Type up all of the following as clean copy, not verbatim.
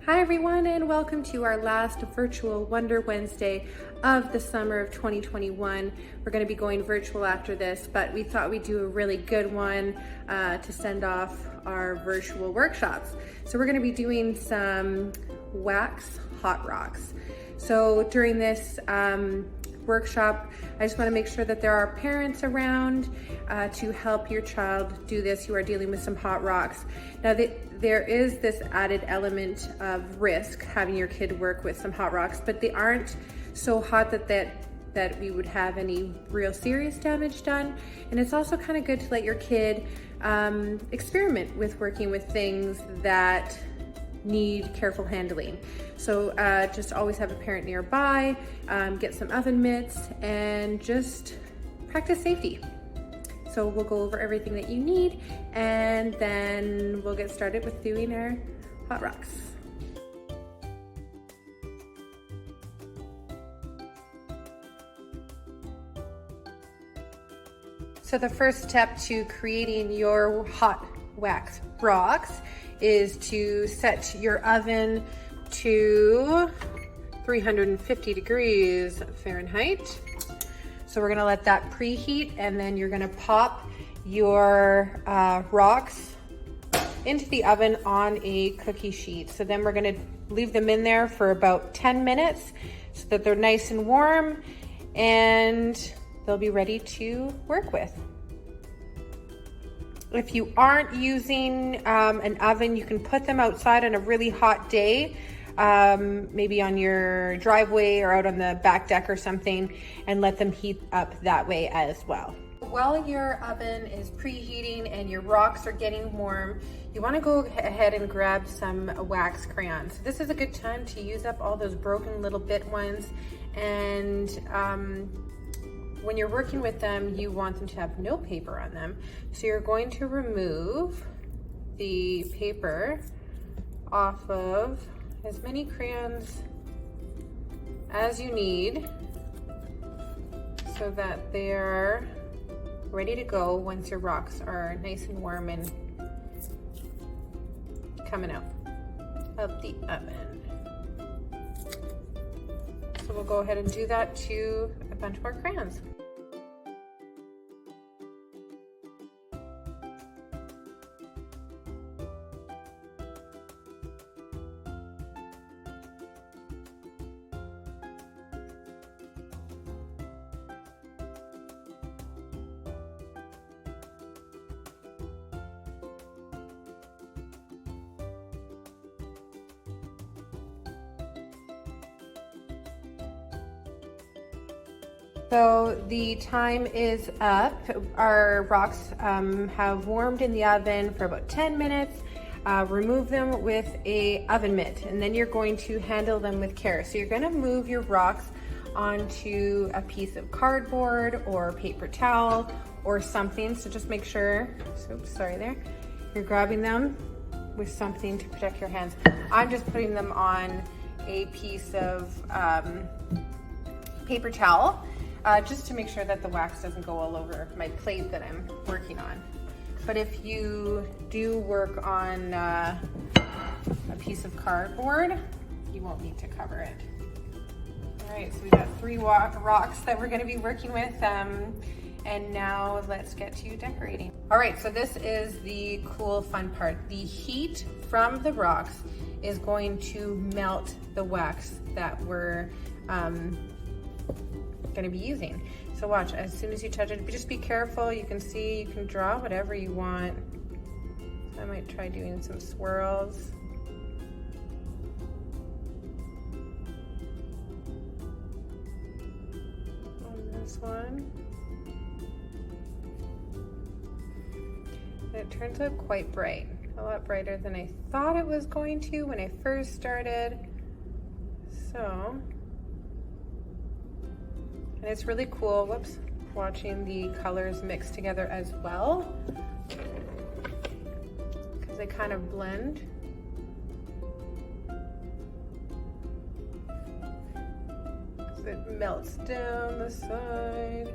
Hi everyone, and welcome to our last virtual Wonder Wednesday of the summer of 2021. We're going to be going virtual after this, but we thought we'd do a really good one to send off our virtual workshops. So we're going to be doing some wax hot rocks. So during this workshop, I just want to make sure that there are parents around to help your child do this who are dealing with some hot rocks. Now there is this added element of risk having your kid work with some hot rocks, but they aren't so hot that we would have any real serious damage done. And it's also kind of good to let your kid experiment with working with things that need careful handling. So just always have a parent nearby, get some oven mitts, and just practice safety. So we'll go over everything that you need, and then we'll get started with doing our hot rocks. So the first step to creating your hot wax rocks is to set your oven to 350 degrees Fahrenheit. So we're gonna let that preheat, and then you're gonna pop your rocks into the oven on a cookie sheet. So then we're gonna leave them in there for about 10 minutes so that they're nice and warm and they'll be ready to work with. If you aren't using an oven, you can put them outside on a really hot day, maybe on your driveway or out on the back deck or something, and let them heat up that way as well. While your oven is preheating and your rocks are getting warm, you want to go ahead and grab some wax crayons. This is a good time to use up all those broken little bit ones, and when you're working with them, you want them to have no paper on them. So you're going to remove the paper off of as many crayons as you need so that they're ready to go once your rocks are nice and warm and coming out of the oven. So we'll go ahead and do that to a bunch more crayons. So the time is up. Our rocks have warmed in the oven for about 10 minutes. Remove them with a oven mitt, and then you're going to handle them with care. So you're gonna move your rocks onto a piece of cardboard or paper towel or something. So just make sure, oops, sorry there. You're grabbing them with something to protect your hands. I'm just putting them on a piece of paper towel. Just to make sure that the wax doesn't go all over my plate that I'm working on. But if you do work on a piece of cardboard, you won't need to cover it. All right, so we've got 3 rocks that we're gonna be working with, and now let's get to decorating. All right, so this is the cool, fun part. The heat from the rocks is going to melt the wax that we're going to be using. So watch, as soon as you touch it, just be careful. You can see, you can draw whatever you want. I might try doing some swirls. On this one. And it turns out quite bright. A lot brighter than I thought it was going to when I first started. So, and it's really cool, whoops, watching the colors mix together as well, because they kind of blend. So it melts down the side.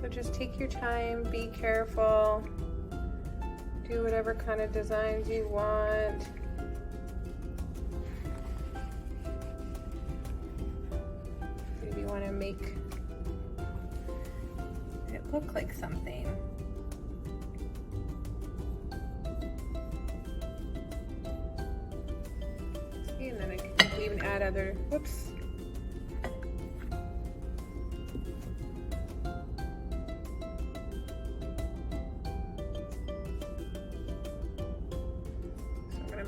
So just take your time, be careful, do whatever kind of designs you want. Maybe you want to make it look like something. See, and then I can even add other, whoops.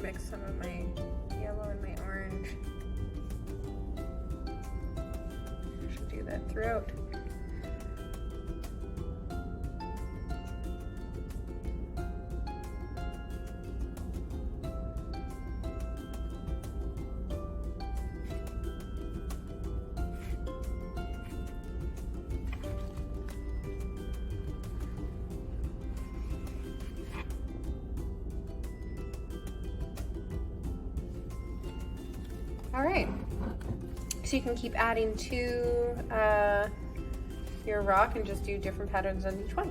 Mix some of my yellow and my orange. I should do that throughout. All right, so you can keep adding to your rock and just do different patterns on each one.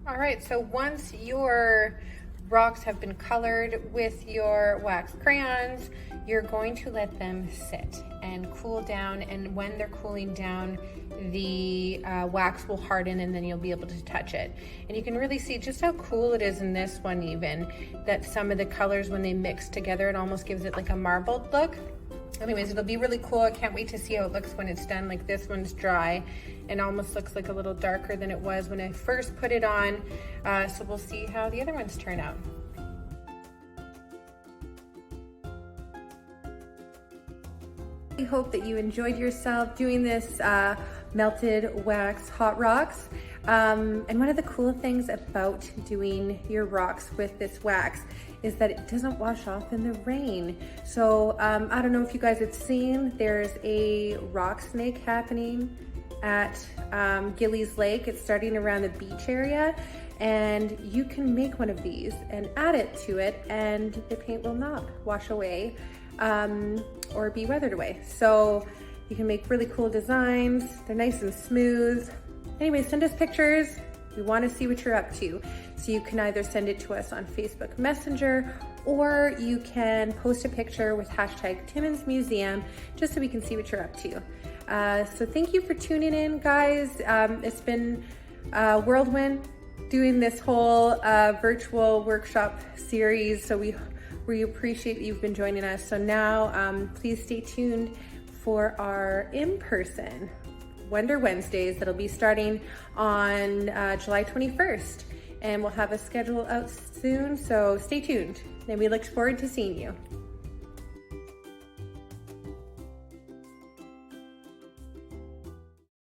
All right, so once your rocks have been colored with your wax crayons, you're going to let them sit and cool down, and when they're cooling down, the wax will harden and then you'll be able to touch it. And you can really see just how cool it is in this one even, that some of the colors when they mix together, it almost gives it like a marbled look. Anyways, it'll be really cool. I can't wait to see how it looks when it's done. Like this one's dry and almost looks like a little darker than it was when I first put it on. So we'll see how the other ones turn out. I hope that you enjoyed yourself doing this melted wax hot rocks. And one of the cool things about doing your rocks with this wax is that it doesn't wash off in the rain. So I don't know if you guys have seen, there's a rock snake happening at Gillies Lake. It's starting around the beach area, and you can make one of these and add it to it, and the paint will not wash away or be weathered away. So you can make really cool designs. They're nice and smooth. Anyway, send us pictures. We want to see what you're up to. So you can either send it to us on Facebook Messenger, or you can post a picture with hashtag #TimmonsMuseum, just so we can see what you're up to. So thank you for tuning in, guys. It's been a whirlwind doing this whole virtual workshop series. So we appreciate that you've been joining us. So now please stay tuned for our in-person Wonder Wednesdays that'll be starting on July 21st, and we'll have a schedule out soon, so stay tuned and we look forward to seeing you.